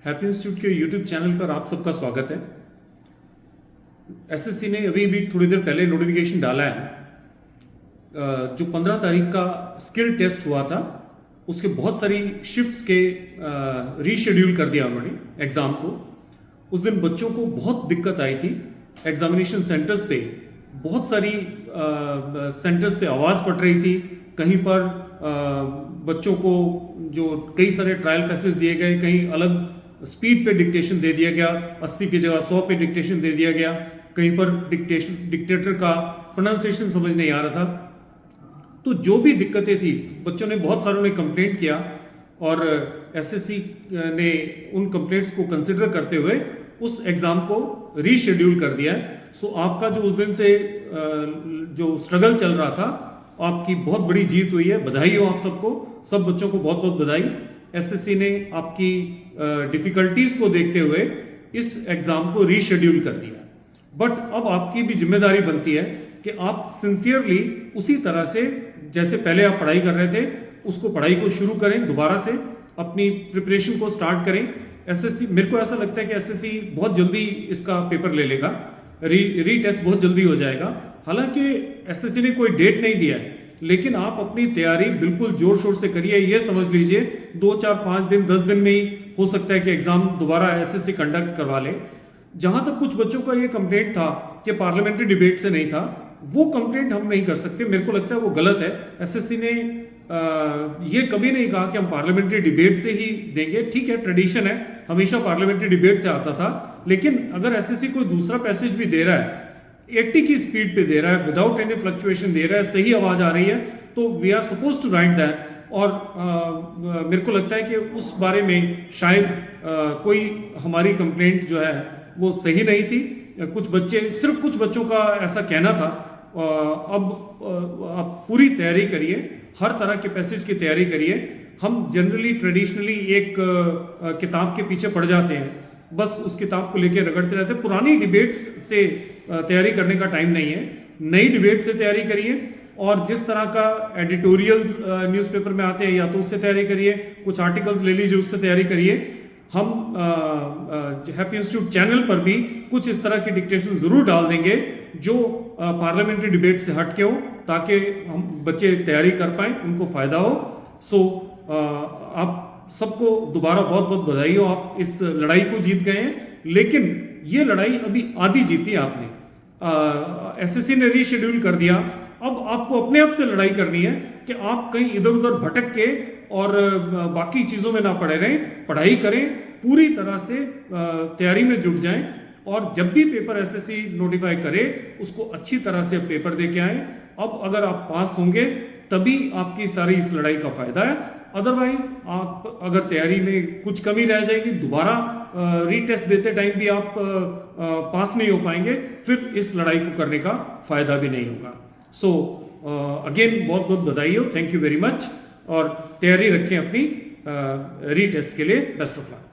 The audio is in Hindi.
हैप्पी इंस्टीट्यूट के यूट्यूब चैनल पर आप सबका स्वागत है। एसएससी ने अभी भी थोड़ी देर पहले नोटिफिकेशन डाला है। जो 15 तारीख का स्किल टेस्ट हुआ था उसके बहुत सारी शिफ्ट्स के रीशेड्यूल कर दिया उन्होंने एग्ज़ाम को। उस दिन बच्चों को बहुत दिक्कत आई थी। एग्जामिनेशन सेंटर्स पे बहुत सारी सेंटर्स पे आवाज़ पड़ रही थी। कहीं पर बच्चों को जो कई सारे ट्रायल पैसेज दिए गए, कहीं अलग स्पीड पे डिक्टेशन दे दिया गया, 80 की जगह 100 पे डिक्टेशन दे दिया गया, कहीं पर डिक्टेटर का प्रोनाउंसिएशन समझ नहीं आ रहा था। तो जो भी दिक्कतें थी बच्चों ने, बहुत सारों ने कंप्लेंट किया और एसएससी ने उन कंप्लेंट्स को कंसिडर करते हुए उस एग्ज़ाम को रीशेड्यूल कर दिया है। सो आपका जो उस दिन से जो स्ट्रगल चल रहा था, आपकी बहुत बड़ी जीत हुई है। बधाई हो आप सबको, सब बच्चों को बहुत बहुत बधाई। एसएससी ने आपकी डिफ़िकल्टीज़ को देखते हुए इस एग्ज़ाम को रीशेड्यूल कर दिया। बट अब आपकी भी जिम्मेदारी बनती है कि आप सिंसियरली उसी तरह से जैसे पहले आप पढ़ाई कर रहे थे उसको पढ़ाई को शुरू करें, दोबारा से अपनी प्रिपरेशन को स्टार्ट करें। एसएससी, मेरे को ऐसा लगता है कि एसएससी बहुत जल्दी इसका पेपर ले लेगा, री टेस्ट बहुत जल्दी हो जाएगा। हालांकि एसएससी ने कोई डेट नहीं दिया है, लेकिन आप अपनी तैयारी बिल्कुल जोर शोर से करिए। ये समझ लीजिए 2, 4, 5 दिन 10 दिन में ही हो सकता है कि एग्जाम दोबारा एसएससी कंडक्ट करवा ले। जहां तक कुछ बच्चों का ये कंप्लेंट था कि पार्लियामेंट्री डिबेट से नहीं था, वो कंप्लेंट हम नहीं कर सकते। मेरे को लगता है वो गलत है। एसएससी ने ये कभी नहीं कहा कि हम पार्लियामेंट्री डिबेट से ही देंगे। ठीक है, ट्रेडिशन है, हमेशा पार्लियामेंट्री डिबेट से आता था। लेकिन अगर एसएससी कोई दूसरा पैसेज भी दे रहा है, 80 की स्पीड पे दे रहा है, विदाउट एनी फ्लक्चुएशन दे रहा है, सही आवाज आ रही है, तो we are suppose to write that. और मेरे को लगता है कि उस बारे में शायद कोई हमारी कंप्लेंट जो है वो सही नहीं थी। सिर्फ कुछ बच्चों का ऐसा कहना था। अब आप पूरी तैयारी करिए, हर तरह के पैसेज की तैयारी करिए। हम जनरली ट्रेडिशनली एक किताब के पीछे पड़ जाते हैं, बस उस किताब को लेकर रगड़ते रहते हैं। पुरानी डिबेट्स से तैयारी करने का टाइम नहीं है, नई डिबेट से तैयारी करिए। और जिस तरह का एडिटोरियल्स न्यूज़पेपर में आते हैं या तो उससे तैयारी करिए, कुछ आर्टिकल्स ले लीजिए, उससे तैयारी करिए। हम हैप्पी इंस्टीट्यूट चैनल पर भी कुछ इस तरह के डिक्टेशन ज़रूर डाल देंगे जो पार्लियामेंट्री डिबेट से हट के हो, ताकि हम बच्चे तैयारी कर पाएँ, उनको फ़ायदा हो। सो आप सबको दोबारा बहुत बहुत बधाई हो, आप इस लड़ाई को जीत गए हैं। लेकिन ये लड़ाई अभी आधी जीती आपने। एसएससी ने रीशेड्यूल कर दिया। अब आपको अपने आप से लड़ाई करनी है कि आप कहीं इधर उधर भटक के और बाकी चीज़ों में ना पड़े रहें। पढ़ाई करें, पूरी तरह से तैयारी में जुट जाएं और जब भी पेपर एसएससी नोटिफाई करे उसको अच्छी तरह से पेपर दे के आएँ। अब अगर आप पास होंगे तभी आपकी सारी इस लड़ाई का फायदा है। अदरवाइज आप अगर तैयारी में कुछ कमी रह जाएगी, दोबारा रीटेस्ट देते टाइम भी आप पास नहीं हो पाएंगे, फिर इस लड़ाई को करने का फायदा भी नहीं होगा। सो अगेन बहुत बहुत बधाई हो, थैंक यू वेरी मच। और तैयारी रखें अपनी रीटेस्ट के लिए। Best of luck.